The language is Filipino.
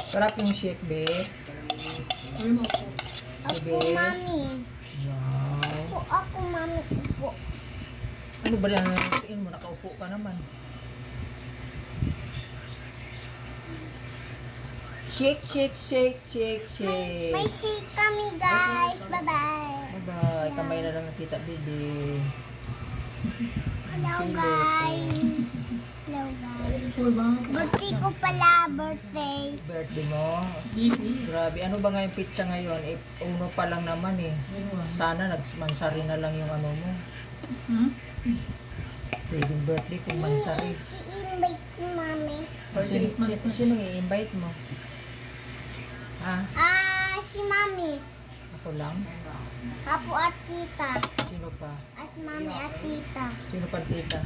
Sarap yung shake, be. Ako, mami. Wow. Ako, mami. Upo. Ano ba yan? Tiin mo, nakaupo ka naman. Shake, shake, shake, shake, shake. May shake kami, guys. Bye-bye. Bye-bye. Kamay na lang nakita, baby. Hello, Sili. guys. Hello, guys. Birthday ko pala. Birthday. Birthday mo? Grabe. Ano ba nga yung pizza ngayon? Eh, uno pa lang naman eh. Sana nagmansari na lang yung ano mo. Pwedeng birthday kung mansari. I-invite ko, mami. Sino i-invite mo? Ha? Si mami. Ako lang? Apo at tita. Sino pa? At mami at tita. Sino pa tita?